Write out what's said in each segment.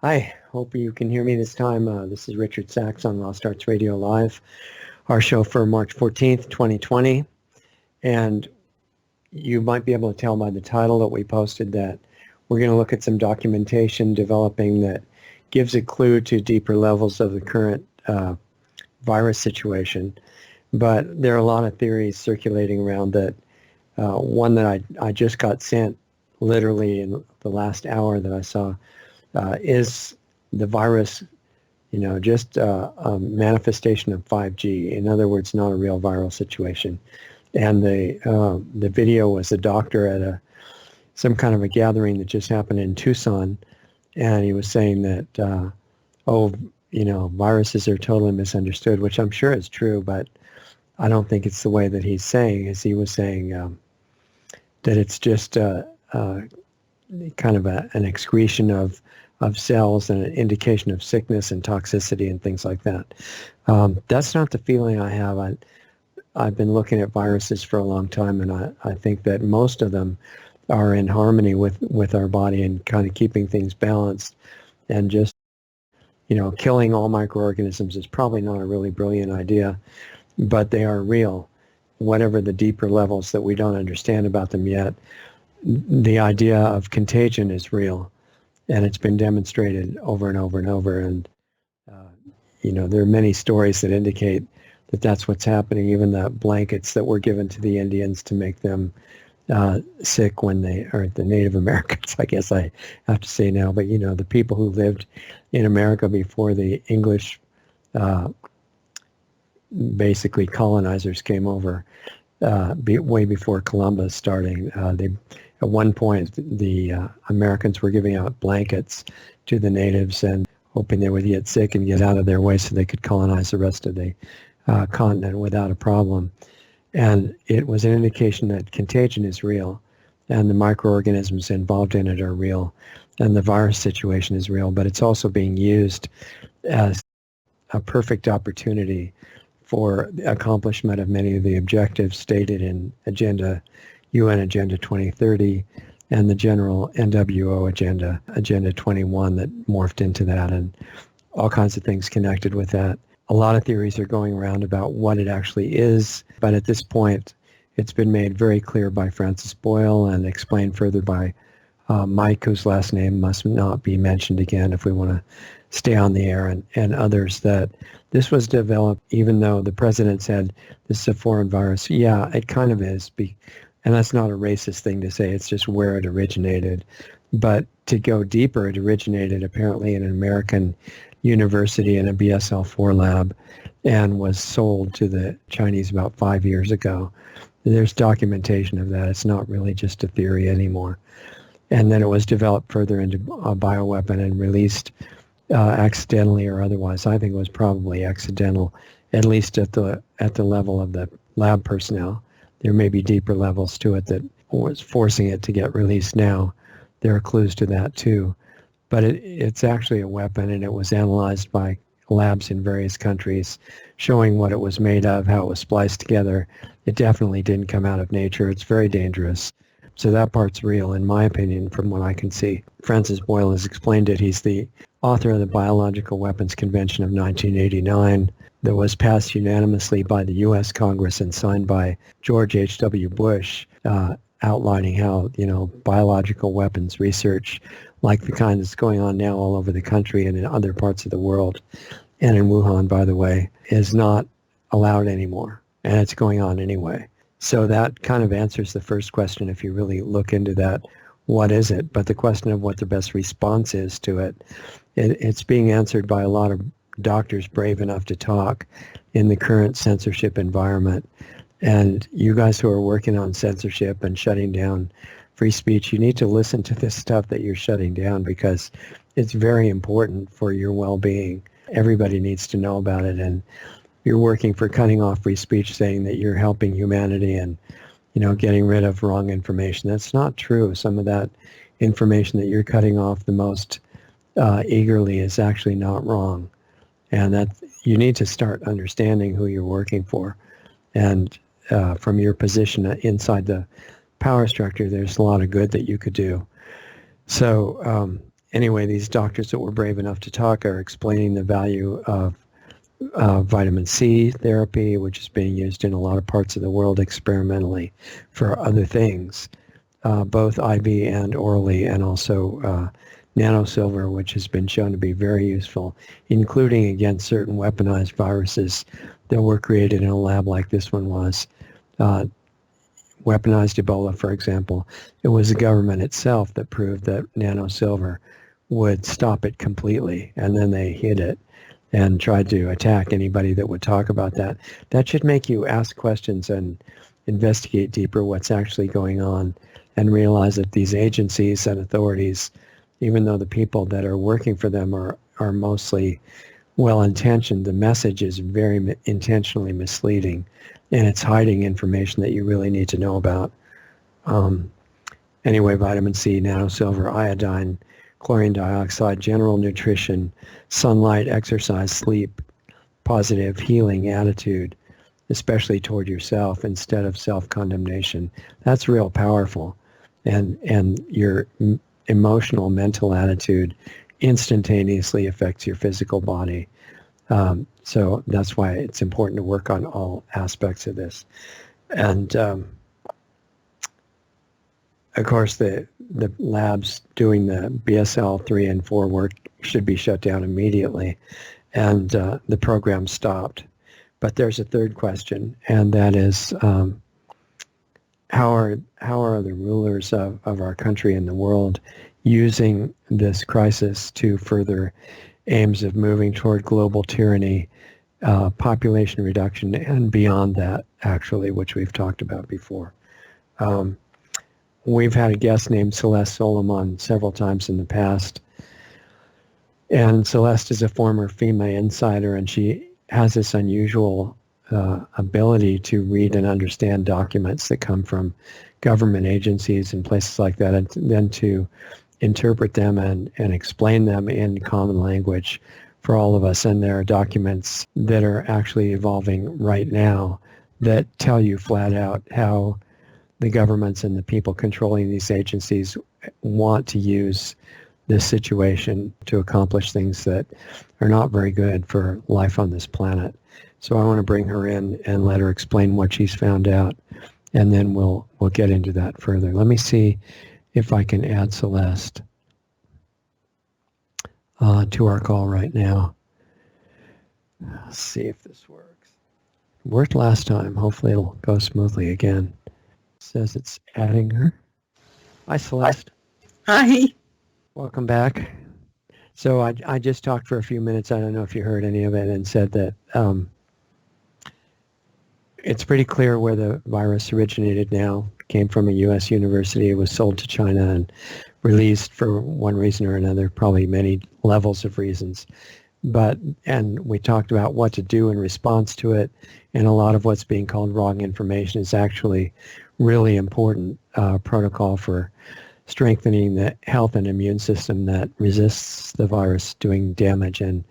Hi, hope you can hear me this time. This is Richard Sachs on Lost Arts Radio Live, our show for March 14th, 2020. And you might be able to tell by the title that we posted that we're going to look at some documentation developing that gives a clue to deeper levels of the current virus situation. But there are a lot of theories circulating around that. One that I just got sent literally in the last hour that I saw is the virus, just a manifestation of 5G. In other words, not a real viral situation. And the video was a doctor at some kind of a gathering that just happened in Tucson, and he was saying that, viruses are totally misunderstood, which I'm sure is true, but I don't think it's the way that he's saying. As he was saying that it's just kind of an excretion of cells and an indication of sickness and toxicity and things like that. That's not the feeling I have. I've been looking at viruses for a long time, and I think that most of them are in harmony with our body and kind of keeping things balanced. And just, killing all microorganisms is probably not a really brilliant idea, but they are real. Whatever the deeper levels that we don't understand about them yet, the idea of contagion is real, and it's been demonstrated over and over and over. And there are many stories that indicate that that's what's happening. Even the blankets that were given to the Indians to make them sick when they are the Native Americans, I guess I have to say now, but the people who lived in America before the English basically colonizers came over, way before Columbus starting. At one point, the Americans were giving out blankets to the natives and hoping they would get sick and get out of their way so they could colonize the rest of the continent without a problem. And it was an indication that contagion is real, and the microorganisms involved in it are real, and the virus situation is real, but it's also being used as a perfect opportunity for the accomplishment of many of the objectives stated in UN Agenda 2030 and the general NWO Agenda 21 that morphed into that, and all kinds of things connected with that. A lot of theories are going around about what it actually is, but at this point, it's been made very clear by Francis Boyle and explained further by Mike, whose last name must not be mentioned again if we want to stay on the air, and others, that this was developed even though the president said this is a foreign virus. Yeah, it kind of is, and that's not a racist thing to say. It's just where it originated. But to go deeper, it originated apparently in an American university in a BSL-4 lab and was sold to the Chinese about 5 years ago. There's documentation of that. It's not really just a theory anymore. And then it was developed further into a bioweapon and released accidentally or otherwise. I think it was probably accidental, at least at the level of the lab personnel. There may be deeper levels to it that was forcing it to get released now. There are clues to that too. But it's actually a weapon, and it was analyzed by labs in various countries, showing what it was made of, how it was spliced together. It definitely didn't come out of nature. It's very dangerous. So that part's real, in my opinion, from what I can see. Francis Boyle has explained it. He's the author of the Biological Weapons Convention of 1989 that was passed unanimously by the U.S. Congress and signed by George H.W. Bush, outlining how, biological weapons research, like the kind that's going on now all over the country and in other parts of the world, and in Wuhan, by the way, is not allowed anymore, and it's going on anyway. So that kind of answers the first question if you really look into that. What is it? But the question of what the best response is to it, it's being answered by a lot of doctors brave enough to talk in the current censorship environment. And you guys who are working on censorship and shutting down free speech, you need to listen to this stuff that you're shutting down, because it's very important for your well-being. Everybody needs to know about it. And you're working for cutting off free speech, saying that you're helping humanity and, getting rid of wrong information. That's not true. Some of that information that you're cutting off the most eagerly is actually not wrong. And that you need to start understanding who you're working for. And from your position inside the power structure, there's a lot of good that you could do. So anyway, these doctors that were brave enough to talk are explaining the value of vitamin C therapy, which is being used in a lot of parts of the world experimentally for other things, both IV and orally, and also nanosilver, which has been shown to be very useful, including against certain weaponized viruses that were created in a lab like this one was. Weaponized Ebola, for example, it was the government itself that proved that nanosilver would stop it completely, and then they hid it and tried to attack anybody that would talk about that. That should make you ask questions and investigate deeper what's actually going on, and realize that these agencies and authorities, even though the people that are working for them are mostly well-intentioned, the message is very intentionally misleading, and it's hiding information that you really need to know about. Anyway, vitamin C, nanosilver, iodine, chlorine dioxide, general nutrition, sunlight, exercise, sleep, positive healing attitude, especially toward yourself instead of self-condemnation. That's real powerful. And your emotional, mental attitude instantaneously affects your physical body. So that's why it's important to work on all aspects of this. And of course, the labs doing the BSL 3 and 4 work should be shut down immediately, and the program stopped. But there's a third question, and that is, how are the rulers of our country and the world using this crisis to further aims of moving toward global tyranny, population reduction, and beyond that, actually, which we've talked about before. We've had a guest named Celeste Solum on several times in the past, and Celeste is a former FEMA insider, and she has this unusual ability to read and understand documents that come from government agencies and places like that, and then to interpret them and explain them in common language for all of us. And there are documents that are actually evolving right now that tell you flat out how the governments and the people controlling these agencies want to use this situation to accomplish things that are not very good for life on this planet. So I want to bring her in and let her explain what she's found out, and then we'll get into that further. Let me see if I can add Celeste to our call right now. Let's see if this works. It worked last time. Hopefully it'll go smoothly again. It says it's adding her. Hi, Celeste. Hi. Welcome back. So I just talked for a few minutes. I don't know if you heard any of it, and said that it's pretty clear where the virus originated now. It came from a U.S. university. It was sold to China and released for one reason or another, probably many levels of reasons. And we talked about what to do in response to it, and a lot of what's being called wrong information is actually really important protocol for strengthening the health and immune system that resists the virus doing damage, and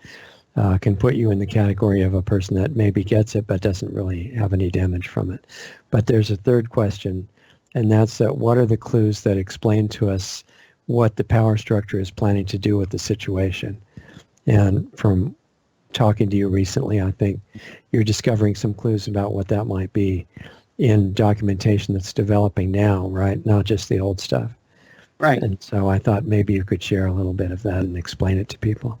can put you in the category of a person that maybe gets it but doesn't really have any damage from it. But there's a third question, and that's what are the clues that explain to us what the power structure is planning to do with the situation? And from talking to you recently, I think you're discovering some clues about what that might be in documentation that's developing now, right? Not just the old stuff. Right. And so I thought maybe you could share a little bit of that and explain it to people.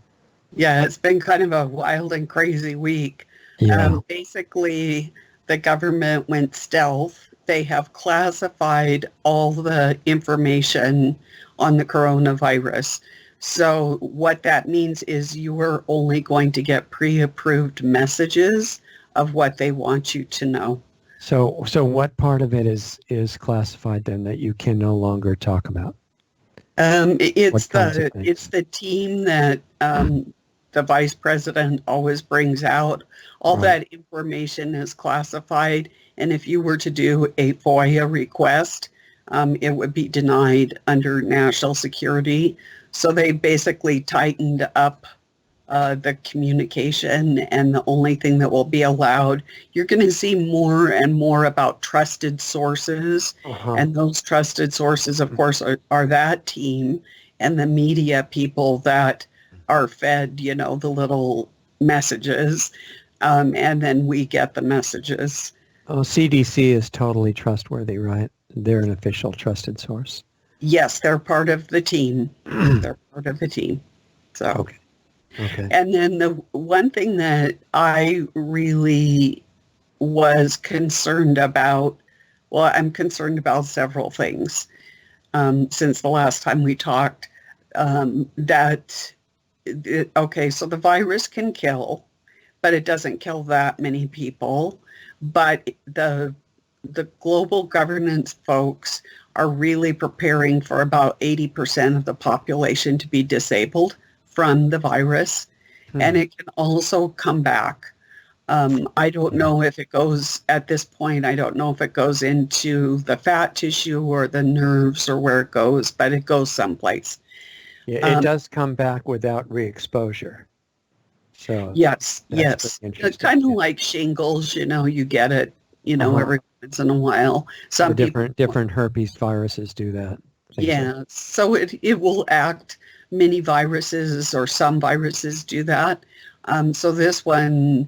Yeah, it's been kind of a wild and crazy week. Yeah. Basically, the government went stealth. They have classified all the information on the coronavirus. So what that means is you are only going to get pre-approved messages of what they want you to know. So what part of it is classified then that you can no longer talk about? It's the team that the vice president always brings out. All that information is classified, and if you were to do a FOIA request, it would be denied under national security. So they basically tightened up the communication, and the only thing that will be allowed, you're going to see more and more about trusted sources. And those trusted sources, of course, are that team. and the media people that are fed, the little messages, and then we get the messages. Oh, CDC is totally trustworthy, right? They're an official trusted source. Yes, they're part of the team. They're part of the team. So. Okay. And then the one thing that I really was concerned about, well, I'm concerned about several things since the last time we talked, so the virus can kill, but it doesn't kill that many people. But the global governance folks are really preparing for about 80% of the population to be disabled from the virus, and it can also come back. I don't know if it goes, at this point, I don't know if it goes into the fat tissue or the nerves or where it goes, but it goes someplace. Yeah, it does come back without re-exposure. So yes. It's kind of like shingles, you get it, every once in a while. Some different herpes viruses do that. Yeah, so it will act. Many viruses or some viruses do that. So this one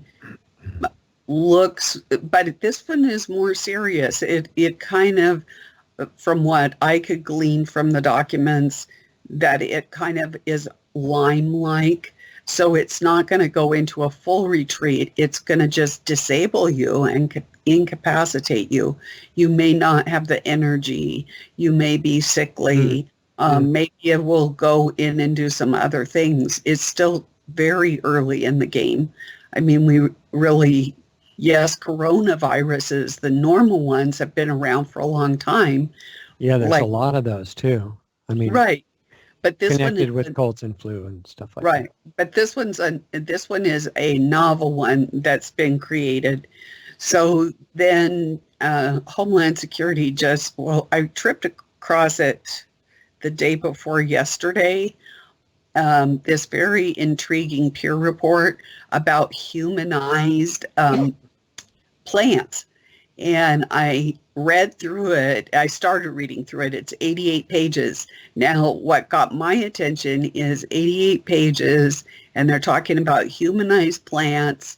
but this one is more serious. It kind of, from what I could glean from the documents, that it kind of is Lyme-like. So it's not going to go into a full retreat. It's going to just disable you and incapacitate you. You may not have the energy. You may be sickly. Maybe it will go in and do some other things. It's still very early in the game. I mean, coronaviruses, the normal ones, have been around for a long time. Yeah, there's a lot of those too. I mean, right. But this connected with colds and flu and stuff like that. Right. But this one is a novel one that's been created. So then Homeland Security I tripped across it the day before yesterday, this very intriguing peer report about humanized plants. And I read through it. I started reading through it. It's 88 pages. Now, what got my attention is 88 pages, and they're talking about humanized plants.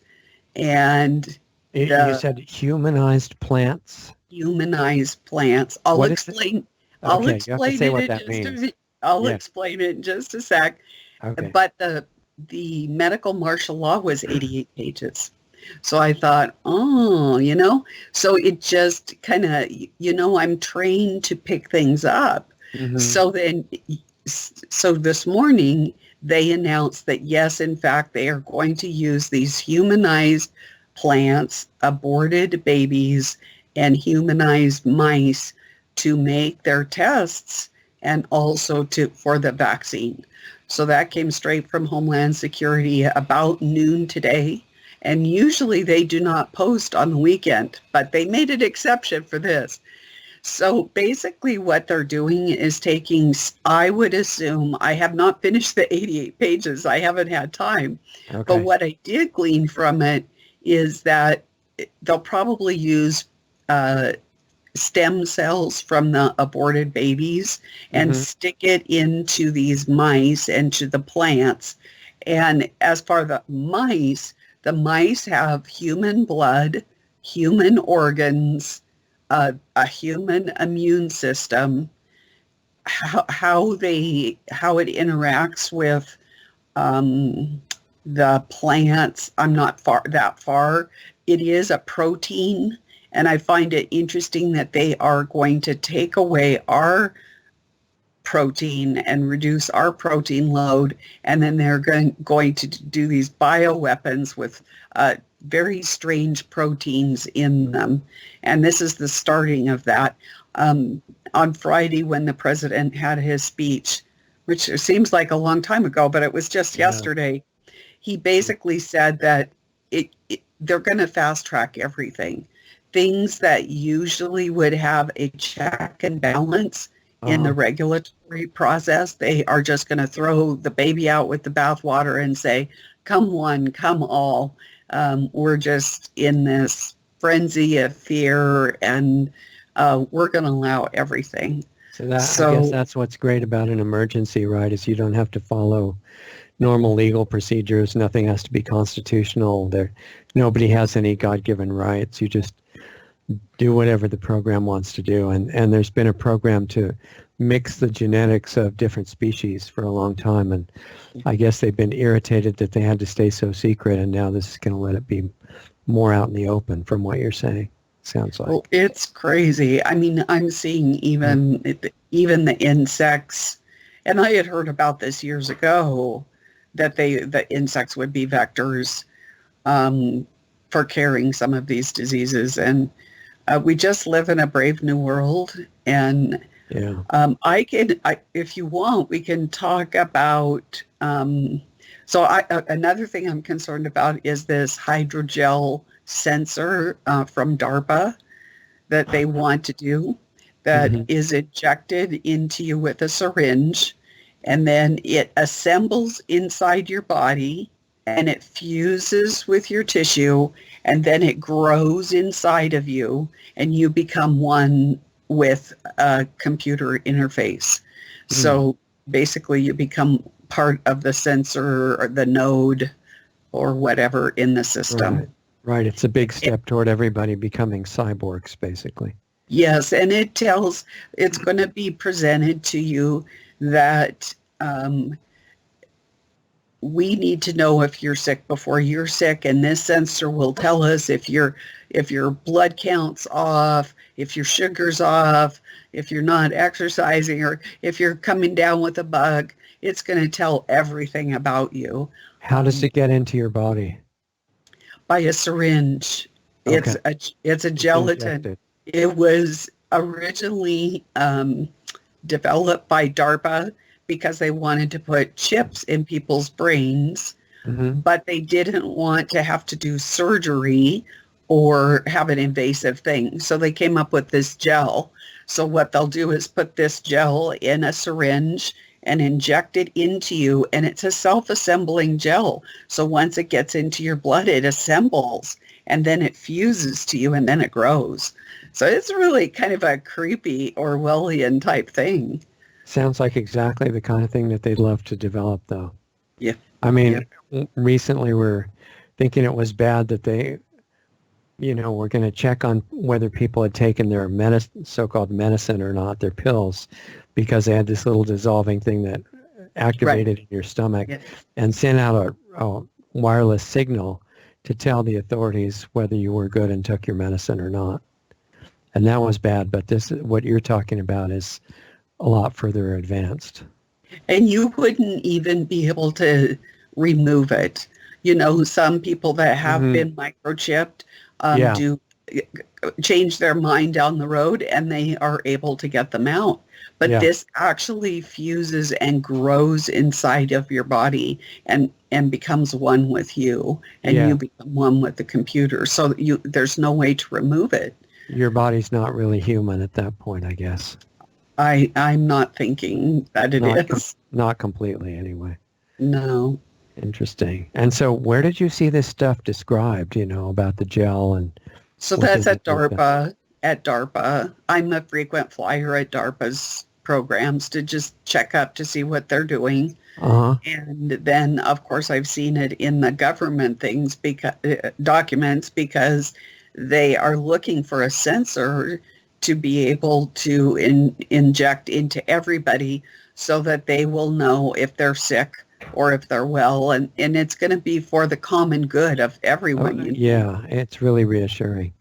And you said humanized plants? Humanized plants. I'll explain it in just a sec. Okay. But the medical martial law was 88 pages. So I thought, so it just kind of, I'm trained to pick things up. Mm-hmm. So this morning they announced that, yes, in fact, they are going to use these humanized plants, aborted babies, and humanized mice to make their tests and also for the vaccine. So that came straight from Homeland Security about noon today. And usually they do not post on the weekend, but they made an exception for this. So basically what they're doing is taking, I would assume, I have not finished the 88 pages. I haven't had time. Okay. But what I did glean from it is that they'll probably use stem cells from the aborted babies and stick it into these mice and to the plants. And as far as the mice have human blood, human organs, a human immune system. How it interacts with the plants, I'm not that far. It is a protein, and I find it interesting that they are going to take away our protein and reduce our protein load, and then they're going to do these bioweapons with very strange proteins in them. And this is the starting of that. On Friday, when the president had his speech, which seems like a long time ago, but it was just yesterday, he basically said that they're going to fast track everything. Things that usually would have a check and balance in the regulatory process, they are just going to throw the baby out with the bathwater and say, come one, come all. We're just in this frenzy of fear, and we're going to allow everything. I guess that's what's great about an emergency, right, is you don't have to follow normal legal procedures. Nothing has to be constitutional. Nobody has any God-given rights. You just do whatever the program wants to do. And there's been a program to mix the genetics of different species for a long time. And I guess they've been irritated that they had to stay so secret. And now this is going to let it be more out in the open from what you're saying. Sounds like. Well, it's crazy. I mean, I'm seeing even the insects, and I had heard about this years ago, that the insects would be vectors for carrying some of these diseases. And we just live in a brave new world. And if you want, we can talk about. Another thing I'm concerned about is this hydrogel sensor from DARPA that they want to do that is injected into you with a syringe, and then it assembles inside your body and it fuses with your tissue, and then it grows inside of you and you become one with a computer interface. So basically you become part of the sensor or the node or whatever in the system. Right. It's a big step toward everybody becoming cyborgs, basically. Yes, and it's going to be presented to you that we need to know if you're sick before you're sick, and this sensor will tell us if your blood count's off, if your sugar's off, if you're not exercising, or if you're coming down with a bug. It's going to tell everything about you. How does it get into your body? By a syringe. Okay. It's a gelatin. Injected. It was originally developed by DARPA because they wanted to put chips in people's brains, but they didn't want to have to do surgery or have an invasive thing. So they came up with this gel. So what they'll do is put this gel in a syringe and inject it into you, and it's a self-assembling gel. So once it gets into your blood, it assembles, and then it fuses to you, and then it grows. So it's really kind of a creepy Orwellian type thing. Sounds like exactly the kind of thing that they'd love to develop, though. Yeah. I mean, recently we're thinking it was bad that they, were going to check on whether people had taken their so-called medicine or not, their pills, because they had this little dissolving thing that activated in your stomach and sent out a wireless signal to tell the authorities whether you were good and took your medicine or not. And that was bad, but what you're talking about is a lot further advanced. And you wouldn't even be able to remove it. Some people that have been microchipped do change their mind down the road, and they are able to get them out. But this actually fuses and grows inside of your body and becomes one with you, and you become one with the computer. So there's no way to remove it. Your body's not really human at that point, I guess. I'm not thinking that it is. Not completely, anyway. No. Interesting. And so where did you see this stuff described, about the gel? And so that's at DARPA. At DARPA. I'm a frequent flyer at DARPA's programs to just check up to see what they're doing. And then, of course, I've seen it in the government things documents, because they are looking for a sensor to be able to inject into everybody so that they will know if they're sick or if they're well. And it's going to be for the common good of everyone. Yeah, it's really reassuring.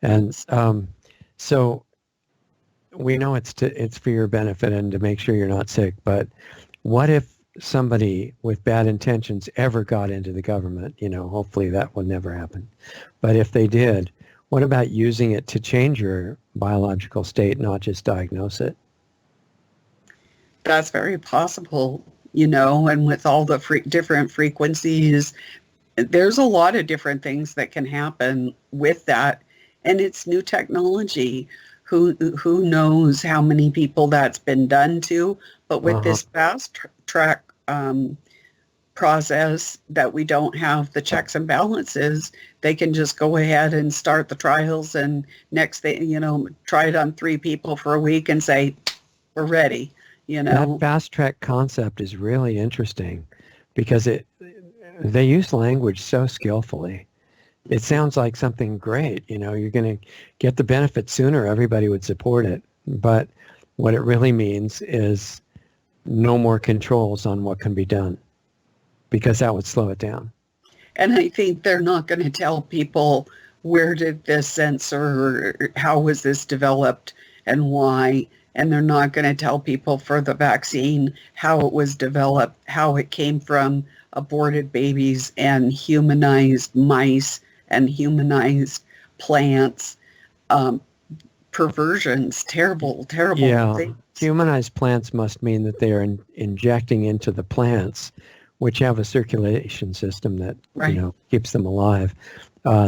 And so we know it's for your benefit and to make sure you're not sick. But what if somebody with bad intentions ever got into the government? Hopefully that will never happen. But if they did, what about using it to change your biological state, not just diagnose it? That's very possible, and with all the different frequencies, there's a lot of different things that can happen with that. And it's new technology. Who knows how many people that's been done to? But with this fast track process that we don't have the checks and balances, they can just go ahead and start the trials, and next thing, try it on 3 people for a week and say, we're ready, That fast track concept is really interesting because they use language so skillfully. It sounds like something great. You're going to get the benefit sooner. Everybody would support it. But what it really means is no more controls on what can be done, because that would slow it down. And I think they're not going to tell people, where did this sensor, or how was this developed and why? And they're not going to tell people for the vaccine how it was developed, how it came from aborted babies and humanized mice and humanized plants. Perversions, terrible things. Humanized plants must mean that they are injecting into the plants, which have a circulation system that keeps them alive,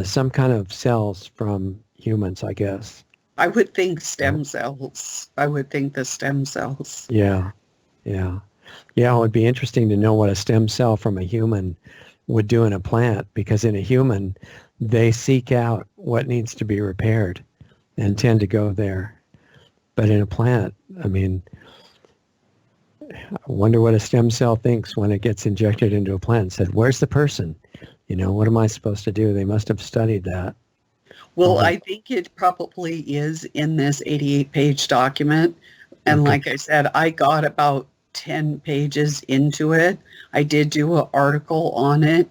some kind of cells from humans, I guess. I would think stem cells. I would think the stem cells. Yeah. It would be interesting to know what a stem cell from a human would do in a plant, because in a human, they seek out what needs to be repaired and tend to go there. But in a plant, I wonder what a stem cell thinks when it gets injected into a plant and said, where's the person? What am I supposed to do? They must have studied that. Well, I think it probably is in this 88-page document. And like I said, I got about 10 pages into it. I did do an article on it,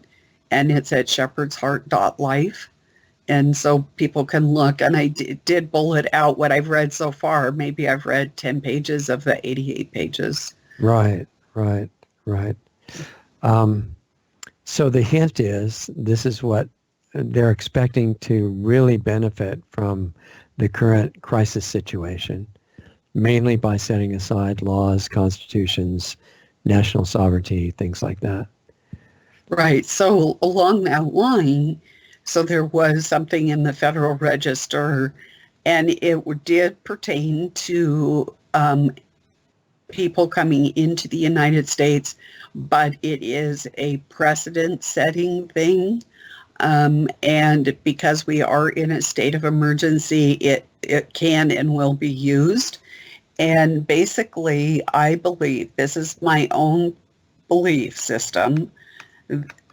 and it's at shepherdsheart.life. And so people can look, and I did bullet out what I've read so far. Maybe I've read 10 pages of the 88 pages. Right. So the hint is, this is what they're expecting to really benefit from the current crisis situation, mainly by setting aside laws, constitutions, national sovereignty, things like that. Right. So along that line, so there was something in the Federal Register, and it did pertain to people coming into the United States, but it is a precedent-setting thing. And because we are in a state of emergency, it can and will be used. And basically, I believe, this is my own belief system,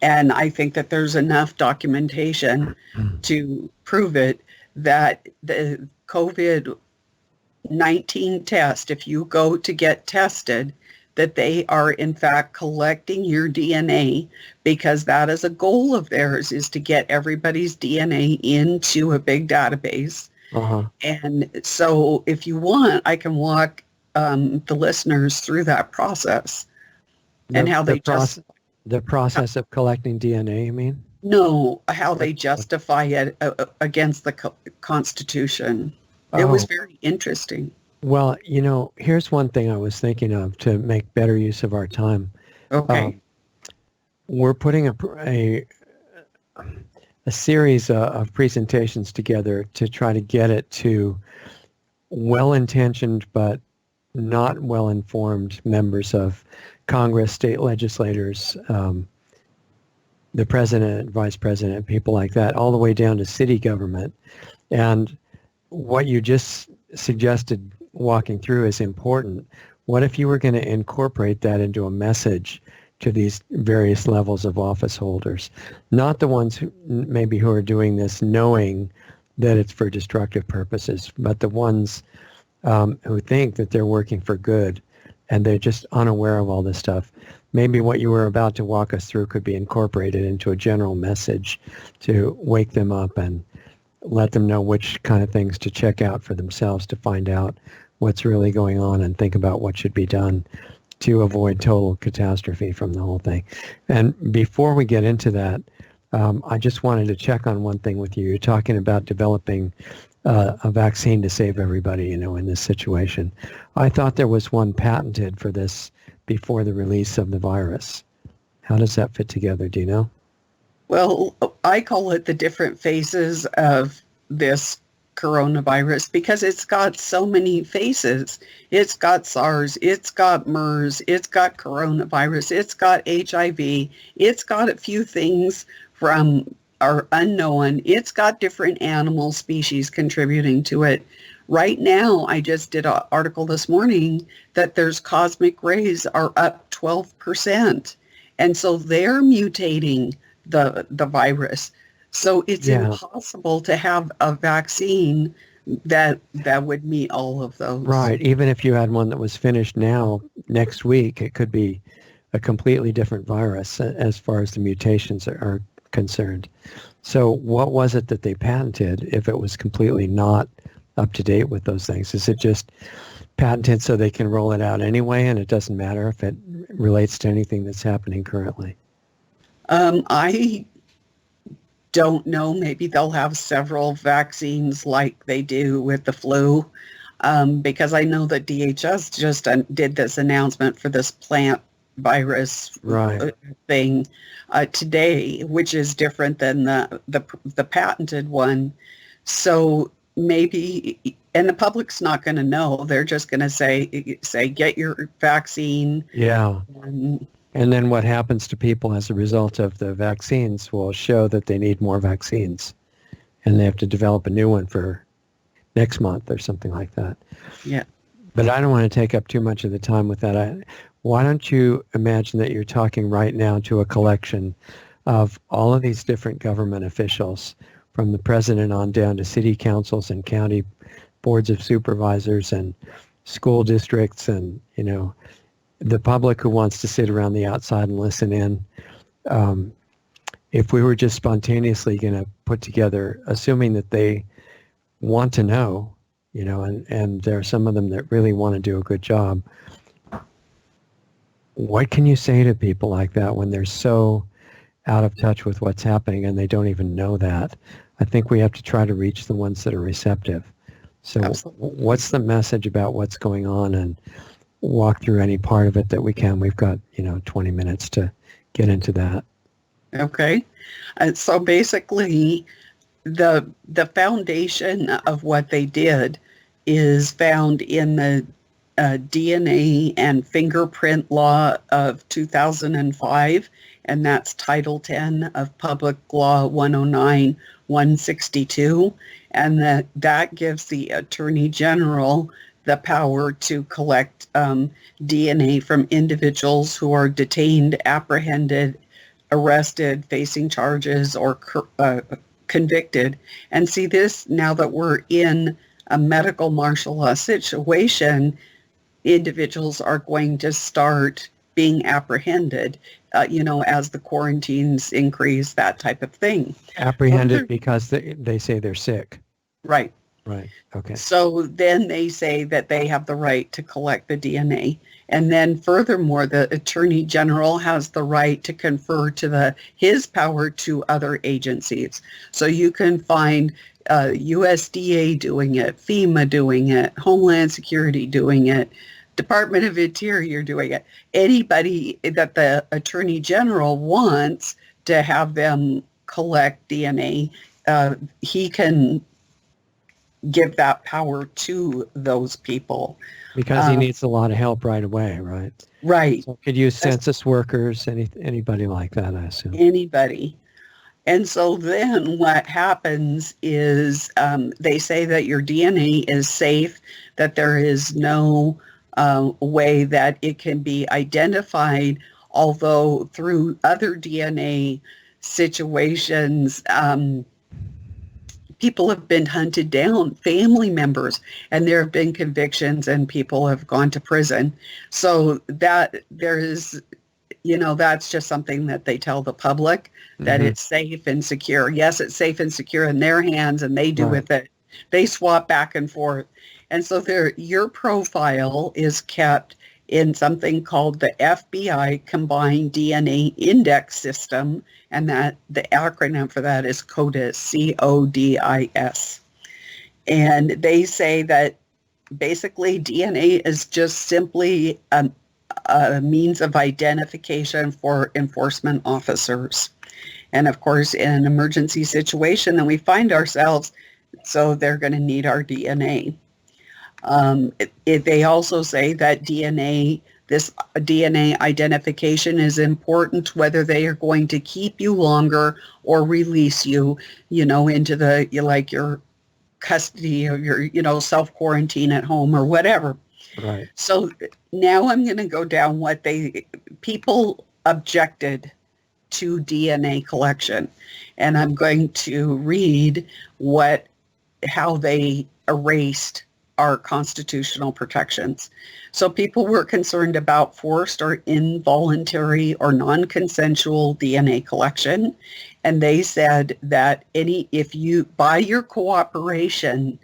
and I think that there's enough documentation to prove it, that the COVID-19 test, if you go to get tested, that they are in fact collecting your DNA, because that is a goal of theirs, is to get everybody's DNA into a big database. And so if you want, I can walk the listeners through that process and how they the process of collecting DNA, you mean? No, how they justify it against the Constitution. It was very interesting. Well, here's one thing I was thinking of to make better use of our time. Okay. We're putting a series of presentations together to try to get it to well-intentioned but not well-informed members of Congress, state legislators, the president, vice president, people like that, all the way down to city government. And what you just suggested walking through is important. What if you were going to incorporate that into a message to these various levels of office holders? Not the ones who are doing this knowing that it's for destructive purposes, but the ones who think that they're working for good and they're just unaware of all this stuff. Maybe what you were about to walk us through could be incorporated into a general message to wake them up and let them know which kind of things to check out for themselves to find out what's really going on and think about what should be done to avoid total catastrophe from the whole thing. And before we get into that, I just wanted to check on one thing with you. You're talking about developing a vaccine to save everybody, in this situation. I thought there was one patented for this before the release of the virus. How does that fit together? Do you know? Well, I call it the different phases of this coronavirus because it's got so many faces. It's got SARS, it's got MERS, it's got coronavirus, it's got HIV, it's got a few things from are unknown. It's got different animal species contributing to it. Right now, I just did an article this morning that there's cosmic rays are up 12%. And so they're mutating the virus. So it's impossible to have a vaccine that would meet all of those. Right. Even if you had one that was finished now, next week, it could be a completely different virus as far as the mutations are concerned. So what was it that they patented if it was completely not up to date with those things? Is it just patented so they can roll it out anyway, and it doesn't matter if it relates to anything that's happening currently? I don't know. Maybe they'll have several vaccines like they do with the flu, because I know that DHS just did this announcement for this plant virus thing today, which is different than the patented one. So maybe, and the public's not going to know. They're just going to say, get your vaccine. Yeah. And then what happens to people as a result of the vaccines will show that they need more vaccines, and they have to develop a new one for next month or something like that. Yeah. But I don't want to take up too much of the time with that. Why don't you imagine that you're talking right now to a collection of all of these different government officials, from the president on down to city councils and county boards of supervisors and school districts, and, the public who wants to sit around the outside and listen in. If we were just spontaneously going to put together, assuming that they want to know, and there are some of them that really want to do a good job, what can you say to people like that when they're so out of touch with what's happening and they don't even know that? I think we have to try to reach the ones that are receptive. So what's the message about what's going on, and walk through any part of it that we can. We've got, 20 minutes to get into that. Okay. So basically, the foundation of what they did is found in the DNA and fingerprint law of 2005, and that's Title 10 of Public Law 109-162, and that gives the Attorney General the power to collect DNA from individuals who are detained, apprehended, arrested, facing charges, or convicted. And see, this, now that we're in a medical martial law situation, individuals are going to start being apprehended, as the quarantines increase, that type of thing. Apprehended because they say they're sick. Right. Right. Okay. So then they say that they have the right to collect the DNA. And then furthermore, the Attorney General has the right to confer to his power to other agencies. So you can find USDA doing it, FEMA doing it, Homeland Security doing it, Department of Interior doing it. Anybody that the Attorney General wants to have them collect DNA, he can give that power to those people. Because he needs a lot of help right away, right? Right. So could use census workers, anybody like that, I assume. Anybody. And so then what happens is they say that your DNA is safe, that there is no way that it can be identified, although through other DNA situations, people have been hunted down, family members, and there have been convictions and people have gone to prison. So that there is, that's just something that they tell the public, that it's safe and secure. Yes, it's safe and secure in their hands, and they do with it. They swap back and forth. And so your profile is kept in something called the FBI Combined DNA Index System, and that the acronym for that is CODIS, CODIS. And they say that basically DNA is just simply a means of identification for enforcement officers. And of course, in an emergency situation that we find ourselves, so they're going to need our DNA. They also say that this DNA identification is important, whether they are going to keep you longer or release you, into your custody of your, self-quarantine at home or whatever. Right. So now I'm going to go down people objected to DNA collection. And I'm going to read how they erased our constitutional protections. So people were concerned about forced or involuntary or non-consensual DNA collection. And they said that if you, by your cooperation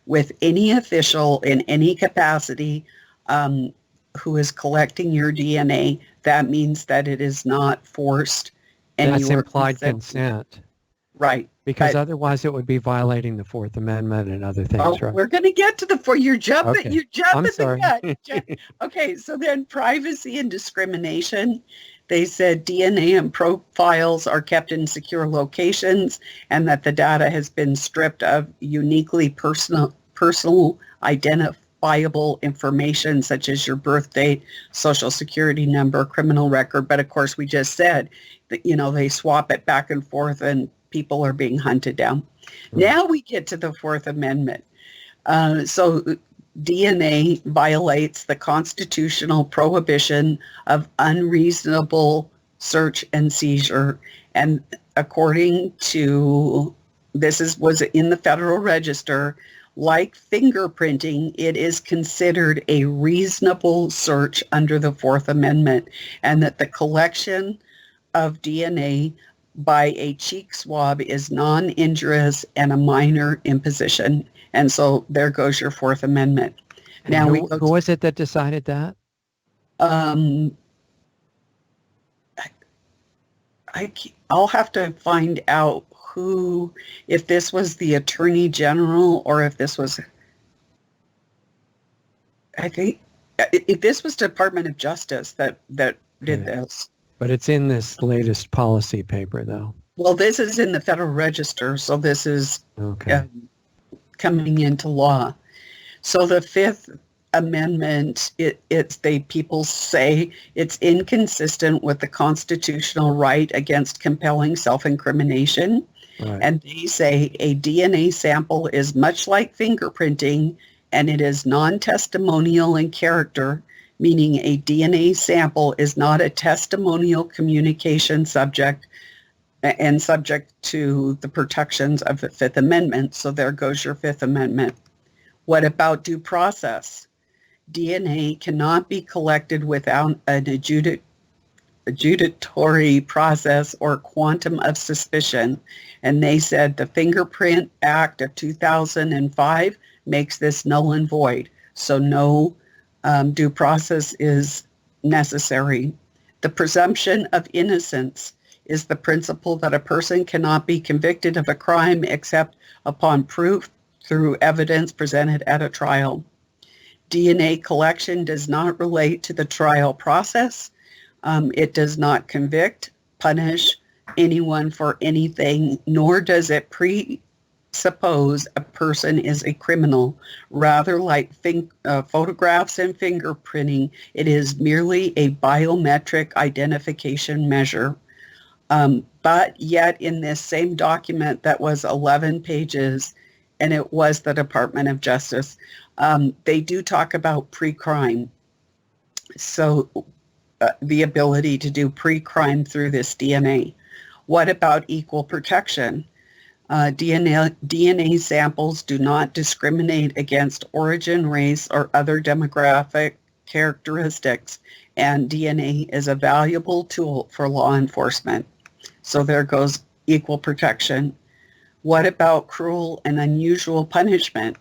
with any official in any capacity who is collecting your DNA, that means that it is not forced. And that's implied consent. Right. Because otherwise it would be violating the Fourth Amendment and other things, right? We're going to get to you're jumping, okay. you're jumping I'm sorry. the gun. Okay, so then privacy and discrimination. They said DNA and profiles are kept in secure locations and that the data has been stripped of uniquely personal identifiable information such as your birth date, social security number, criminal record. But of course, we just said that, they swap it back and forth and people are being hunted down. Right. Now we get to the Fourth Amendment. So DNA violates the constitutional prohibition of unreasonable search and seizure. And according to, was in the Federal Register, like fingerprinting, it is considered a reasonable search under the Fourth Amendment, and that the collection of DNA by a cheek swab is non-injurious and a minor imposition. And so there goes your Fourth Amendment. And now who was it that decided that? I'll have to find out if this was the Attorney General or if this was, I think, if this was Department of Justice that did this. But it's in this latest policy paper, though. Well, this is in the Federal Register, so this is coming into law. So the Fifth Amendment, people say it's inconsistent with the constitutional right against compelling self-incrimination. Right. And they say a DNA sample is much like fingerprinting, and it is non-testimonial in character, meaning a DNA sample is not a testimonial communication subject and subject to the protections of the Fifth Amendment. So there goes your Fifth Amendment. What about due process? DNA cannot be collected without an adjudicatory process or quantum of suspicion. And they said the Fingerprint Act of 2005 makes this null and void. So no due process is necessary. The presumption of innocence is the principle that a person cannot be convicted of a crime except upon proof through evidence presented at a trial. DNA collection does not relate to the trial process. It does not convict, punish anyone for anything, nor does it presuppose a person is a criminal. Rather, like photographs and fingerprinting, it is merely a biometric identification measure. But yet in this same document that was 11 pages, and it was the Department of Justice, they do talk about pre-crime. So the ability to do pre-crime through this DNA. What about equal protection? DNA samples do not discriminate against origin, race, or other demographic characteristics, and DNA is a valuable tool for law enforcement. So there goes equal protection. What about cruel and unusual punishment?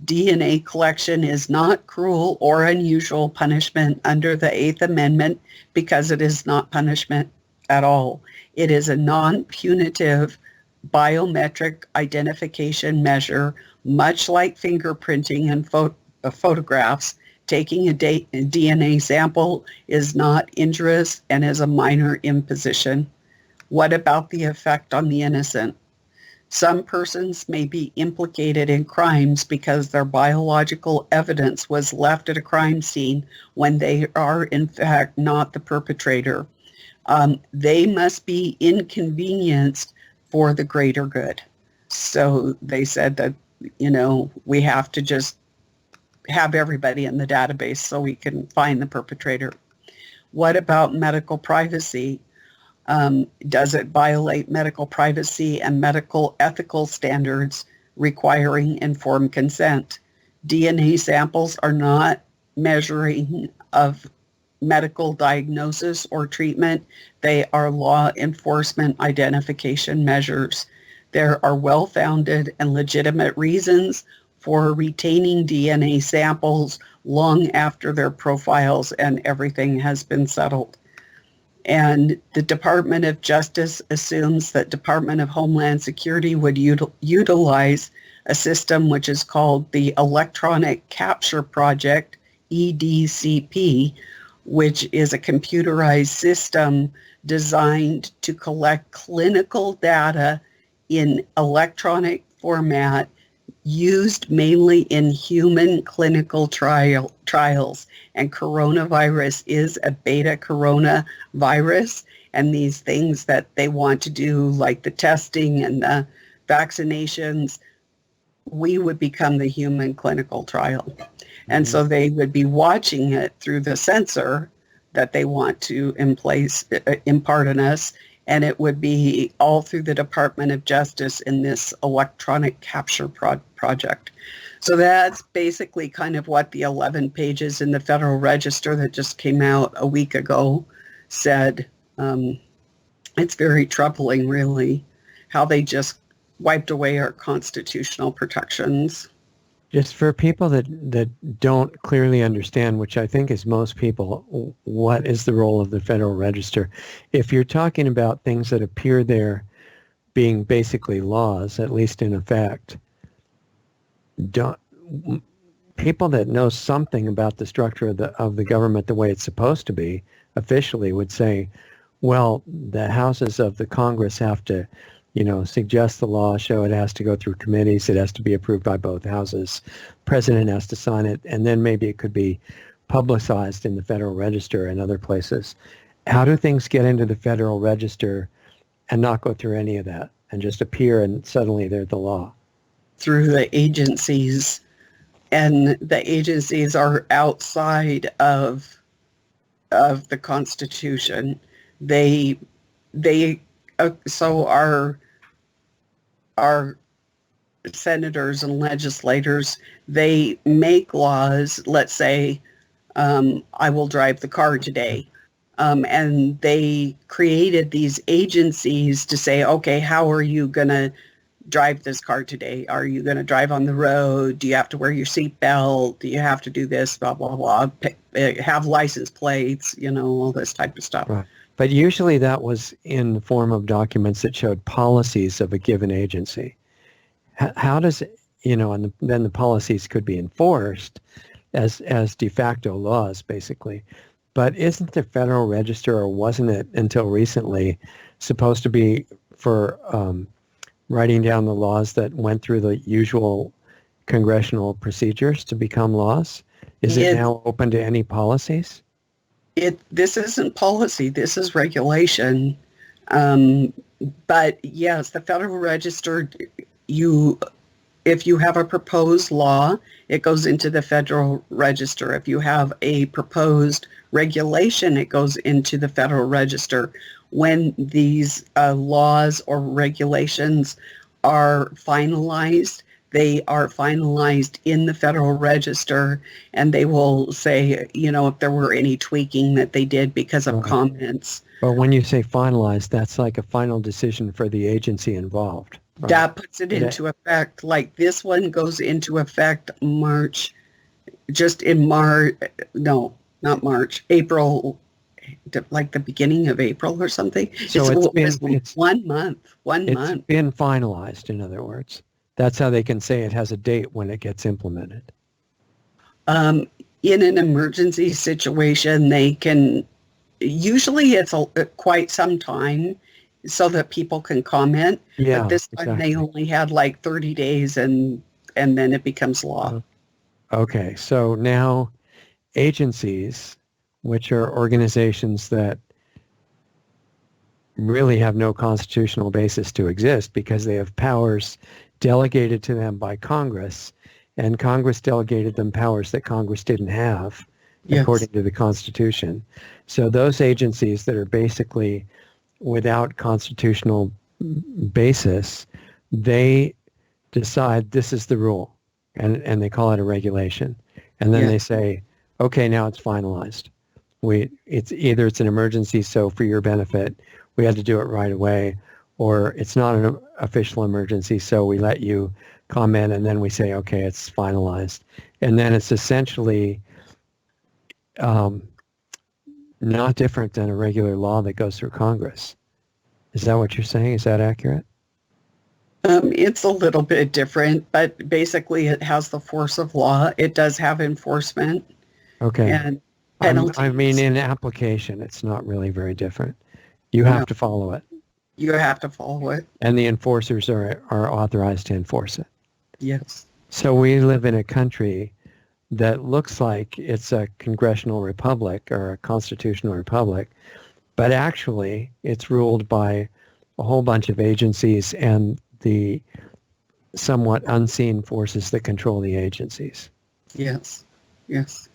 DNA collection is not cruel or unusual punishment under the Eighth Amendment because it is not punishment at all. It is a non-punitive biometric identification measure, much like fingerprinting and photographs. Taking a DNA sample is not injurious and is a minor imposition. What about the effect on the innocent? Some persons may be implicated in crimes because their biological evidence was left at a crime scene when they are in fact not the perpetrator. They must be inconvenienced for the greater good. So they said that we have to just have everybody in the database so we can find the perpetrator. What about medical privacy? Does it violate medical privacy and medical ethical standards requiring informed consent? DNA samples are not measuring of medical diagnosis or treatment. They are law enforcement identification measures. There are well-founded and legitimate reasons for retaining DNA samples long after their profiles and everything has been settled. And the Department of Justice assumes that Department of Homeland Security would utilize a system which is called the Electronic Capture Project, EDCP, which is a computerized system designed to collect clinical data in electronic format used mainly in human clinical trials. And coronavirus is a beta coronavirus. And these things that they want to do, like the testing and the vaccinations, we would become the human clinical trial. And so they would be watching it through the sensor that they want to impart on us. And it would be all through the Department of Justice in this electronic capture project. So that's basically kind of what the 11 pages in the Federal Register that just came out a week ago said. It's very troubling, really, how they just wiped away our constitutional protections. Just for people that don't clearly understand, which I think is most people, what is the role of the Federal Register? If you're talking about things that appear there being basically laws, at least in effect, people that know something about the structure of the government the way it's supposed to be officially would say, well, the houses of the Congress have to suggest the law, show it has to go through committees, it has to be approved by both houses, president has to sign it, and then maybe it could be publicized in the Federal Register and other places. How do things get into the Federal Register and not go through any of that and just appear and suddenly they're the law? Through the agencies, and the agencies are outside of the Constitution. So our senators and legislators, they make laws. Let's say I will drive the car today. And they created these agencies to say, okay, how are you going to drive this car today? Are you going to drive on the road? Do you have to wear your seatbelt? Do you have to do this, blah, blah, blah, have license plates, all this type of stuff. Right. But usually that was in the form of documents that showed policies of a given agency. How does it, and then the policies could be enforced as de facto laws, basically. But isn't the Federal Register, or wasn't it until recently, supposed to be for writing down the laws that went through the usual congressional procedures to become laws? Is it now open to any policies? This isn't policy, this is regulation. But yes, the Federal Register, if you have a proposed law, it goes into the Federal Register. If you have a proposed regulation, it goes into the Federal Register. When these laws or regulations are finalized, they are finalized in the Federal Register, and they will say, if there were any tweaking that they did because of comments. But when you say finalized, that's like a final decision for the agency involved. Right? That puts it into effect. Like this one goes into effect April, like the beginning of April or something. So it's 1 month. It's been finalized, in other words. That's how they can say it has a date when it gets implemented. In an emergency situation, they can, usually it's quite some time so that people can comment. Yeah, but this time they only had like 30 days and then it becomes law. Okay, so now agencies, which are organizations that really have no constitutional basis to exist because they have powers delegated to them by Congress, and Congress delegated them powers that Congress didn't have, according to the Constitution. So those agencies that are basically without constitutional basis, they decide this is the rule, and they call it a regulation. And then they say, okay, now it's finalized. It's either it's an emergency, so for your benefit, we had to do it right away, or it's not an official emergency, so we let you comment, and then we say, okay, it's finalized. And then it's essentially not different than a regular law that goes through Congress. Is that what you're saying? Is that accurate? It's a little bit different, but basically it has the force of law. It does have enforcement. Okay. And penalties. I mean, in application, it's not really very different. You have to follow it. You have to follow it. And the enforcers are authorized to enforce it. Yes. So we live in a country that looks like it's a congressional republic or a constitutional republic, but actually it's ruled by a whole bunch of agencies and the somewhat unseen forces that control the agencies. Yes. Yes.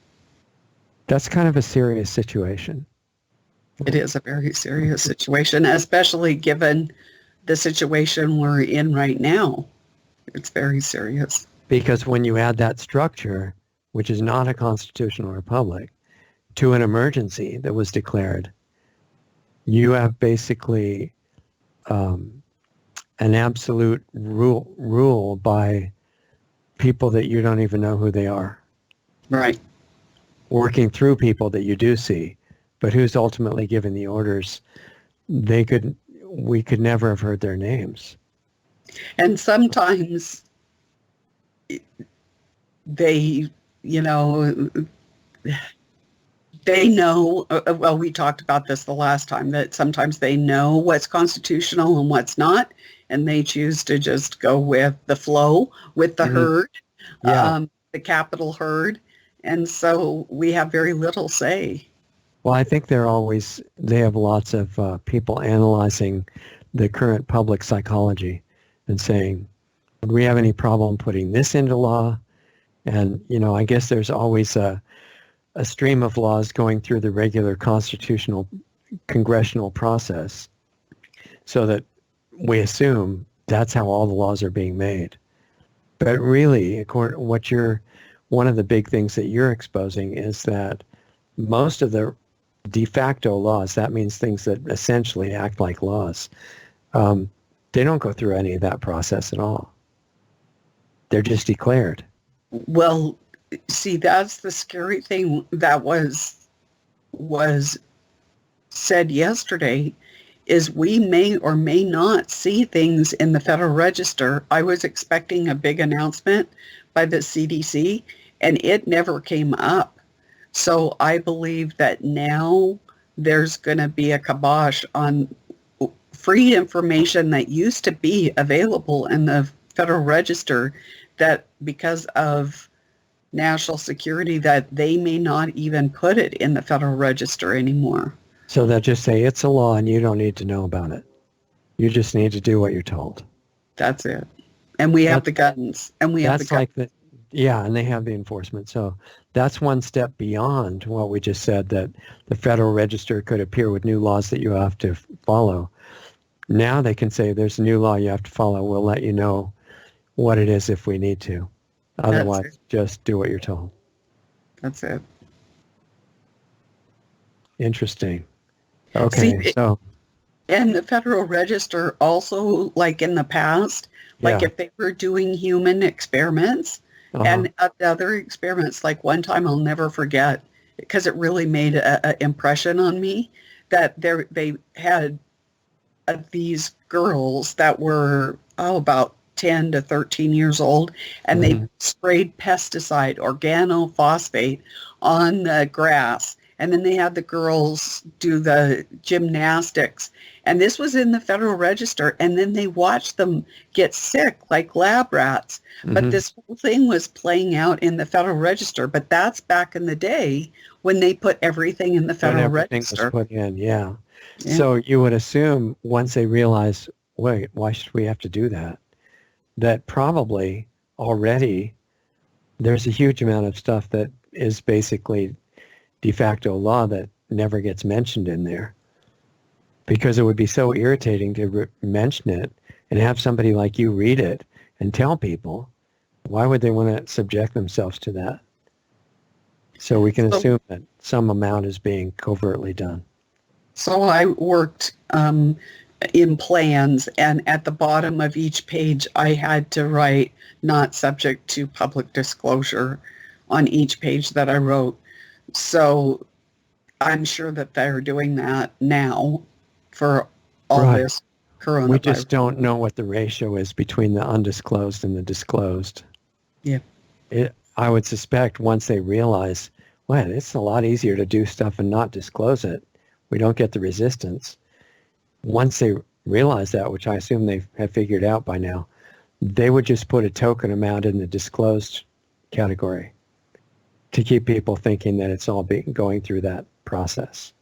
That's kind of a serious situation. It is a very serious situation, especially given the situation we're in right now. It's very serious. Because when you add that structure, which is not a constitutional republic, to an emergency that was declared, you have basically an absolute rule by people that you don't even know who they are. Right. Working through people that you do see, but who's ultimately giving the orders? We could never have heard their names. And sometimes they know, well, we talked about this the last time, that sometimes they know what's constitutional and what's not, and they choose to just go with the flow, with the herd, the capital herd. And so we have very little say. Well, I think they have lots of people analyzing the current public psychology and saying, would we have any problem putting this into law? And, I guess there's always a stream of laws going through the regular constitutional congressional process, so that we assume that's how all the laws are being made. But really, one of the big things that you're exposing is that most of the de facto laws, that means things that essentially act like laws, they don't go through any of that process at all. They're just declared. Well, see, that's the scary thing that was said yesterday, is we may or may not see things in the Federal Register. I was expecting a big announcement by the CDC, and it never came up. So I believe that now there's going to be a kibosh on free information that used to be available in the Federal Register, that because of national security, that they may not even put it in the Federal Register anymore. So they'll just say it's a law and you don't need to know about it. You just need to do what you're told. That's it. And we have the guns. And we have the guns. And they have the enforcement. So that's one step beyond what we just said, that the Federal Register could appear with new laws that you have to follow. Now they can say there's a new law you have to follow. We'll let you know what it is if we need to. Otherwise, just do what you're told. That's it. Interesting. Okay, And the Federal Register also, like in the past, if they were doing human experiments and other experiments, like one time I'll never forget, because it really made an impression on me, that they had these girls that were, about 10 to 13 years old, and they sprayed pesticide, organophosphate, on the grass. And then they had the girls do the gymnastics. And this was in the Federal Register. And then they watched them get sick like lab rats. But this whole thing was playing out in the Federal Register. But that's back in the day when they put everything in the Federal Register. Was put in, yeah. So you would assume once they realize, wait, why should we have to do that? that probably already there's a huge amount of stuff that is basically de facto law that never gets mentioned in there, because it would be so irritating to mention it and have somebody like you read it and tell people. Why would they want to subject themselves to that? So we can assume that some amount is being covertly done. So I worked in plans, and at the bottom of each page, I had to write not subject to public disclosure on each page that I wrote. So I'm sure that they're doing that now for all this coronavirus. We just don't know what the ratio is between the undisclosed and the disclosed. Yeah. I would suspect once they realize, well, it's a lot easier to do stuff and not disclose it. We don't get the resistance. Once they realize that, which I assume they have figured out by now, they would just put a token amount in the disclosed category to keep people thinking that it's all going through that process.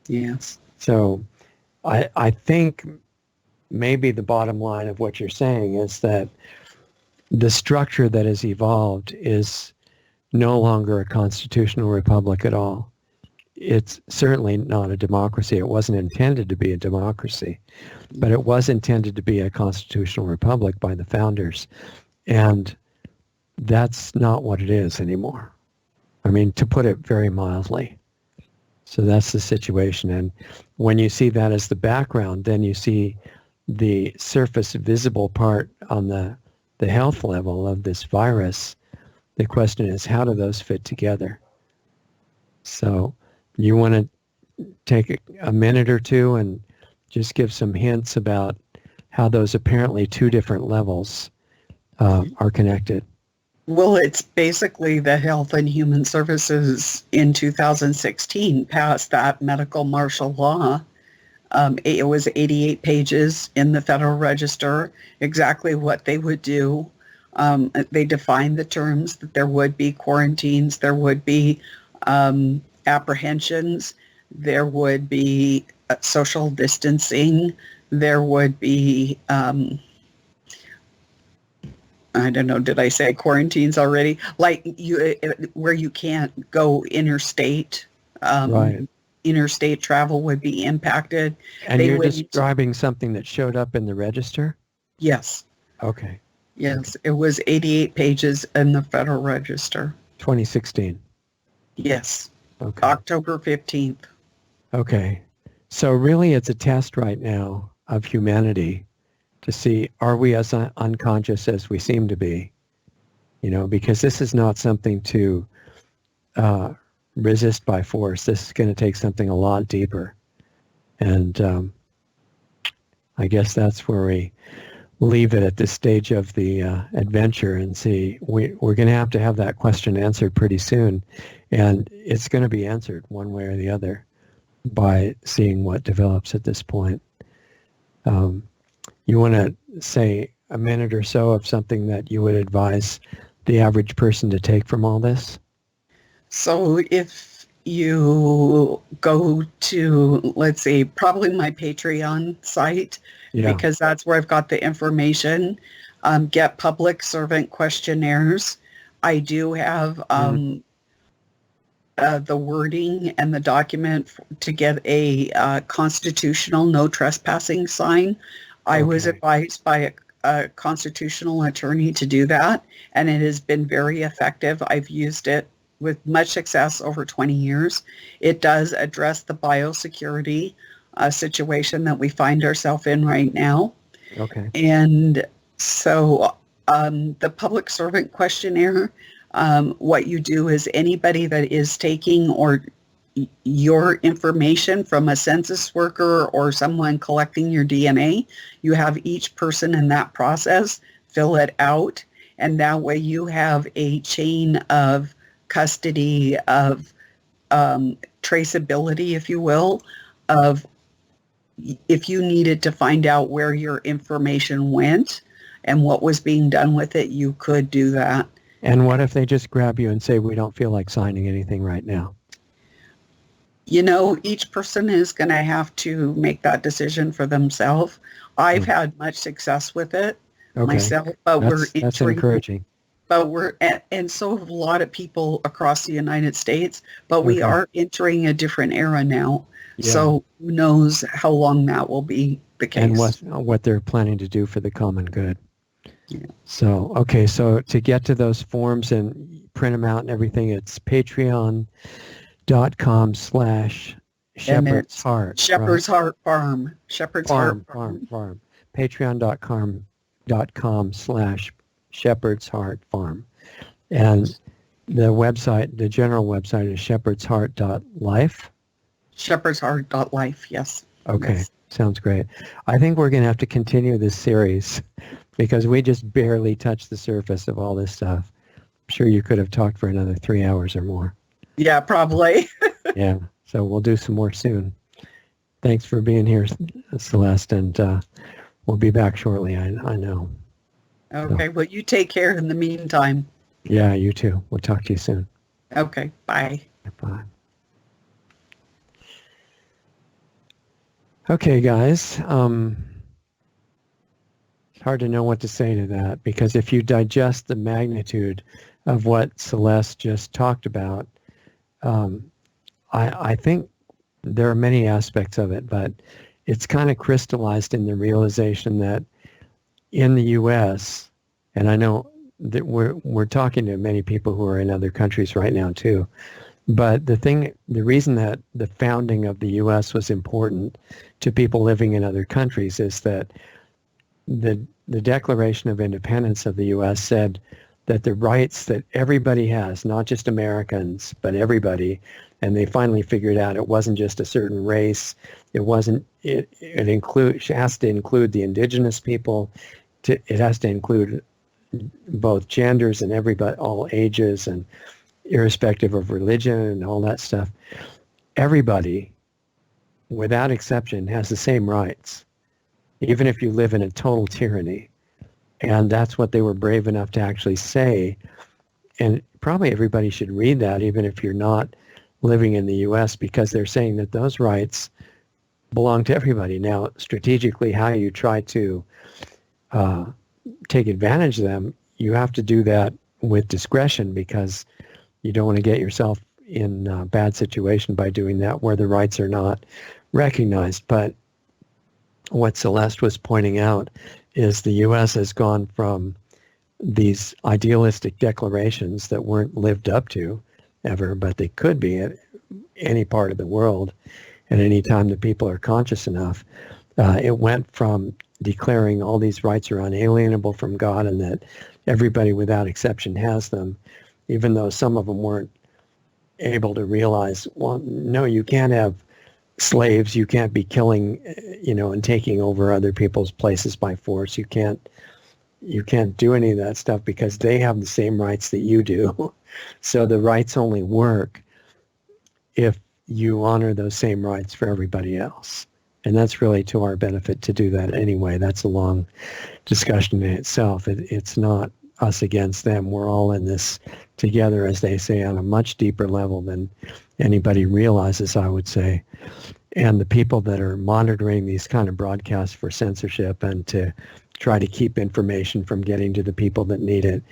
Yes. So I think maybe the bottom line of what you're saying is that the structure that has evolved is no longer a constitutional republic at all. It's certainly not a democracy. It wasn't intended to be a democracy, but it was intended to be a constitutional republic by the founders. And that's not what it is anymore. I mean, to put it very mildly. So that's the situation. And when you see that as the background, then you see the surface visible part on the health level of this virus. The question is, how do those fit together? So you want to take a minute or two and just give some hints about how those apparently two different levels are connected. Well, it's basically the Health and Human Services in 2016 passed that medical martial law. It was 88 pages in the Federal Register, exactly what they would do. They defined the terms that there would be quarantines, there would be apprehensions, there would be social distancing, there would be, I don't know, did I say quarantines already? Like where you can't go interstate. Right. Interstate travel would be impacted. And you're describing something that showed up in the register? Yes. Okay. Yes, it was 88 pages in the Federal Register. 2016? Yes. Okay. October 15th. Okay. So really it's a test right now of humanity to see, are we as unconscious as we seem to be? You know, because this is not something to resist by force. This is going to take something a lot deeper. And I guess that's where we leave it at this stage of the adventure and see. We're going to have that question answered pretty soon. And it's going to be answered one way or the other by seeing what develops at this point. You want to say a minute or so of something that you would advise the average person to take from all this? So if you go to, let's say, probably my Patreon site, because that's where I've got the information, get public servant questionnaires. I do have the wording and the document to get a constitutional no trespassing sign. I was advised by a constitutional attorney to do that, and it has been very effective. I've used it with much success over 20 years. It does address the biosecurity situation that we find ourselves in right now. Okay. And so the public servant questionnaire, what you do is anybody that is taking or your information from a census worker or someone collecting your DNA, you have each person in that process fill it out, and that way you have a chain of custody, of traceability, if you will, of if you needed to find out where your information went and what was being done with it, you could do that. And what if they just grab you and say, we don't feel like signing anything right now? Each person is going to have to make that decision for themselves. I've had much success with it myself, but that's encouraging. And so have a lot of people across the United States, but we are entering a different era now. Yeah. So who knows how long that will be the case. And what they're planning to do for the common good. Yeah. So, okay, so to get to those forms and print them out and everything, it's patreon.com/Shepherd's Heart. Shepherd's Heart Farm. Shepherd's Heart Farm. Patreon.com/Shepherd's Heart Farm. And the website, the general website is shepherdsheart.life. Shepherdsheart.life, yes. Okay, yes. Sounds great. I think we're going to have to continue this series because we just barely touched the surface of all this stuff. I'm sure you could have talked for another 3 hours or more. Yeah, probably. Yeah, so we'll do some more soon. Thanks for being here, Celeste, and we'll be back shortly, I know. Okay, well, you take care in the meantime. Yeah, you too. We'll talk to you soon. Okay, bye. Bye. Okay, guys. It's hard to know what to say to that, because if you digest the magnitude of what Celeste just talked about, I think there are many aspects of it, but it's kind of crystallized in the realization that in the U.S., and I know that we're talking to many people who are in other countries right now too, but the reason that the founding of the U.S. was important to people living in other countries is that the Declaration of Independence of the U.S. said that the rights that everybody has, not just Americans, but everybody, and they finally figured out it wasn't just a certain race. It has to include the indigenous people. It has to include both genders and everybody, all ages, and irrespective of religion and all that stuff. Everybody, without exception, has the same rights, even if you live in a total tyranny. And that's what they were brave enough to actually say. And probably everybody should read that, even if you're not living in the U.S., because they're saying that those rights belong to everybody. Now, strategically, how you try to take advantage of them, you have to do that with discretion, because you don't want to get yourself in a bad situation by doing that where the rights are not recognized. But what Celeste was pointing out is the U.S. has gone from these idealistic declarations that weren't lived up to ever, but they could be at any part of the world at any time that people are conscious enough. It went from declaring all these rights are unalienable from God and that everybody without exception has them, even though some of them weren't able to realize, well, no, you can't have slaves. You can't be killing, and taking over other people's places by force. You can't do any of that stuff because they have the same rights that you do. So the rights only work if you honor those same rights for everybody else. And that's really to our benefit to do that anyway. That's a long discussion in itself. It's not us against them. We're all in this together, as they say, on a much deeper level than anybody realizes, I would say. And the people that are monitoring these kind of broadcasts for censorship and to try to keep information from getting to the people that need it,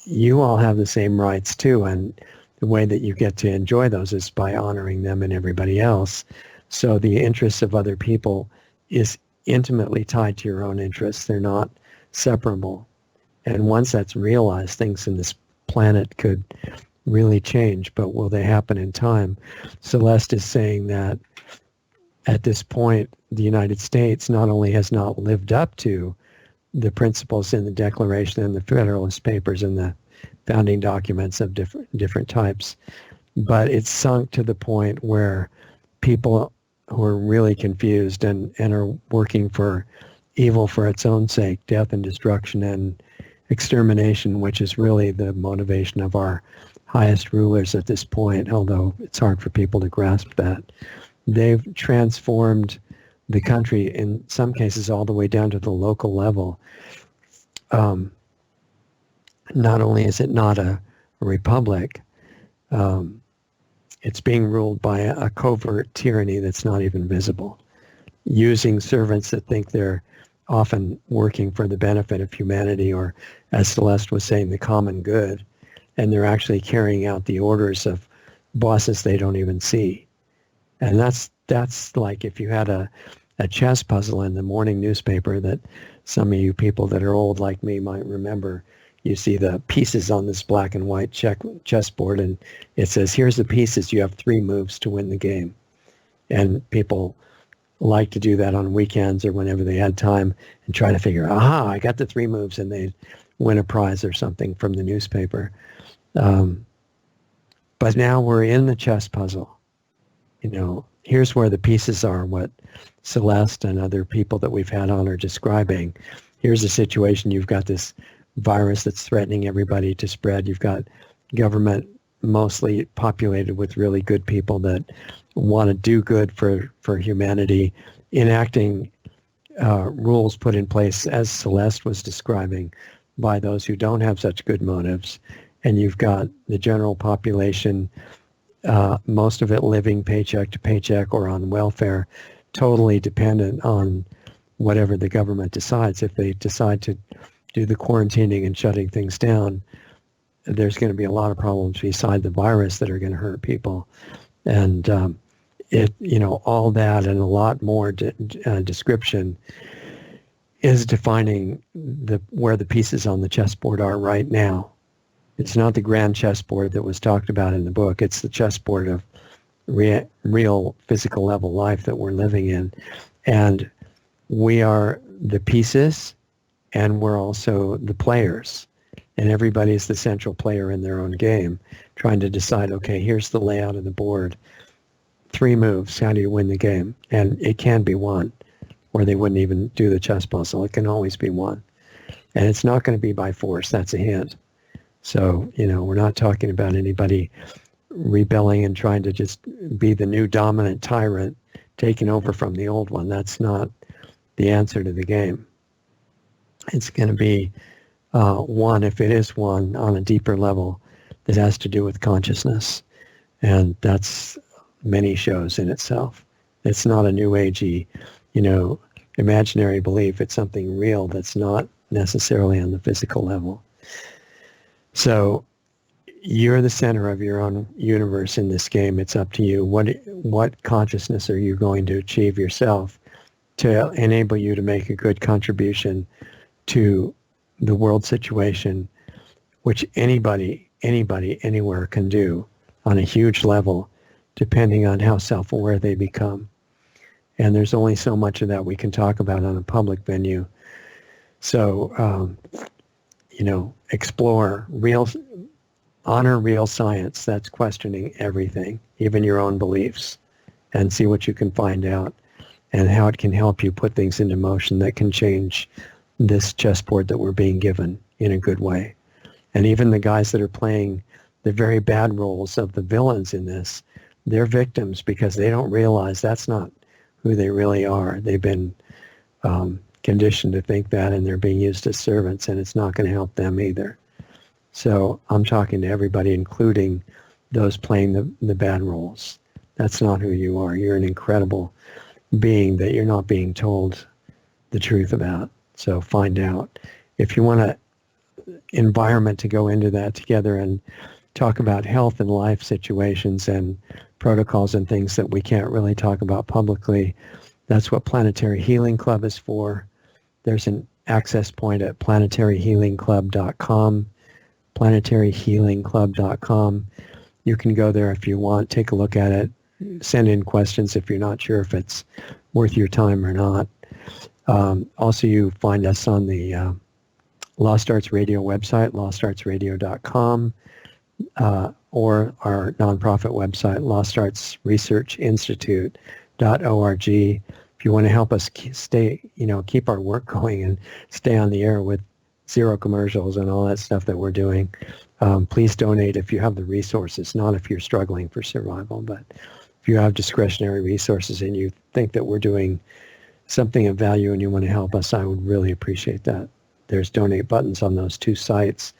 you all have the same rights too. And the way that you get to enjoy those is by honoring them and everybody else. So the interests of other people is intimately tied to your own interests. They're not separable. And once that's realized, things in this planet could really change. But will they happen in time? Celeste is saying that at this point, the United States not only has not lived up to the principles in the Declaration and the Federalist Papers and the founding documents of different types, but it's sunk to the point where people who are really confused and are working for evil for its own sake, death and destruction and extermination, which is really the motivation of our highest rulers at this point, although it's hard for people to grasp that. They've transformed the country, in some cases, all the way down to the local level. Not only is it not a republic, it's being ruled by a covert tyranny that's not even visible, using servants that think they're often working for the benefit of humanity, or, as Celeste was saying, the common good, and they're actually carrying out the orders of bosses they don't even see. And that's like if you had a chess puzzle in the morning newspaper that some of you people that are old like me might remember. You see the pieces on this black and white chessboard, and it says, here's the pieces. You have 3 moves to win the game. And people like to do that on weekends or whenever they had time and try to figure, aha, I got the 3 moves, and they'd win a prize or something from the newspaper. But now we're in the chess puzzle. Here's where the pieces are, what Celeste and other people that we've had on are describing. Here's the situation. You've got this virus that's threatening everybody to spread. You've got government mostly populated with really good people that want to do good for humanity, enacting rules put in place, as Celeste was describing, by those who don't have such good motives. And you've got the general population, most of it living paycheck to paycheck or on welfare, totally dependent on whatever the government decides. If they decide to do the quarantining and shutting things down, there's going to be a lot of problems beside the virus that are going to hurt people. And all that and a lot more description is defining where the pieces on the chessboard are right now. It's not the grand chessboard that was talked about in the book. It's the chessboard of real physical level life that we're living in. And we are the pieces, and we're also the players. And everybody's the central player in their own game, trying to decide, okay, here's the layout of the board. 3 moves, how do you win the game? And it can be won, or they wouldn't even do the chess puzzle. It can always be won. And it's not going to be by force. That's a hint. So, we're not talking about anybody rebelling and trying to just be the new dominant tyrant taking over from the old one. That's not the answer to the game. It's going to be one, if it is one, on a deeper level that has to do with consciousness. And that's many shows in itself. It's not a new agey, imaginary belief. It's something real that's not necessarily on the physical level. So you're the center of your own universe in this game. It's up to you. What consciousness are you going to achieve yourself to enable you to make a good contribution to the world situation, which anybody, anywhere can do on a huge level, depending on how self-aware they become. And there's only so much of that we can talk about on a public venue. So, explore honor real science. That's questioning everything, even your own beliefs, and see what you can find out and how it can help you put things into motion that can change this chessboard that we're being given in a good way. And even the guys that are playing the very bad roles of the villains in this, they're victims because they don't realize that's not who they really are. They've been conditioned to think that, and they're being used as servants, and it's not going to help them either. So I'm talking to everybody, including those playing the bad roles. That's not who you are. You're an incredible being that you're not being told the truth about. So find out. If you want an environment to go into that together and talk about health and life situations and protocols and things that we can't really talk about publicly, that's what Planetary Healing Club is for. There's an access point at planetaryhealingclub.com, planetaryhealingclub.com. You can go there if you want, take a look at it, send in questions if you're not sure if it's worth your time or not. Also, you find us on the Lost Arts Radio website, lostartsradio.com, or our nonprofit website, lostartsresearchinstitute.org. If you want to help us keep our work going and stay on the air with zero commercials and all that stuff that we're doing, please donate if you have the resources, not if you're struggling for survival, but if you have discretionary resources and you think that we're doing something of value and you want to help us, I would really appreciate that. There's donate buttons on those 2 sites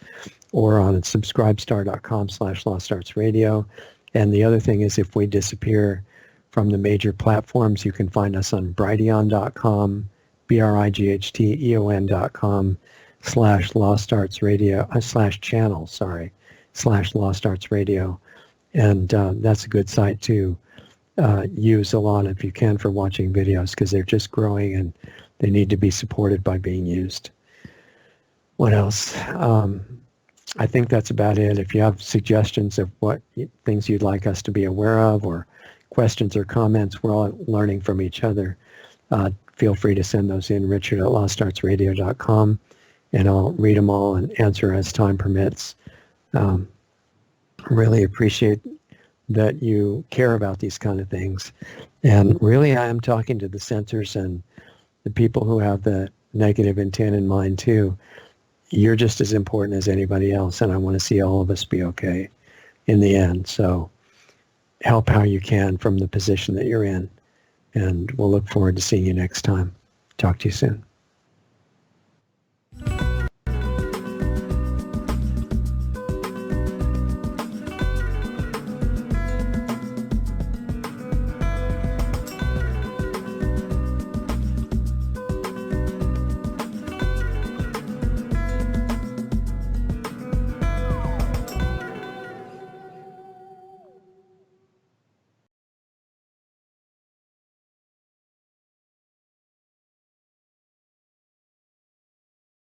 or on subscribestar.com/lostartsradio. And the other thing is if we disappear from the major platforms, you can find us on brighteon.com, brighteon.com /LostArtsRadio, /channel/LostArtsRadio. And that's a good site to use a lot if you can for watching videos, because they're just growing and they need to be supported by being used. What else? I think that's about it. If you have suggestions of what things you'd like us to be aware of, or questions or comments, we're all learning from each other. Feel free to send those in, richard@lostartsradio.com, and I'll read them all and answer as time permits. Really appreciate that you care about these kind of things. And really, I am talking to the censors and the people who have the negative intent in mind too. You're just as important as anybody else, and I want to see all of us be okay in the end. So help how you can from the position that you're in, and we'll look forward to seeing you next time. Talk to you soon.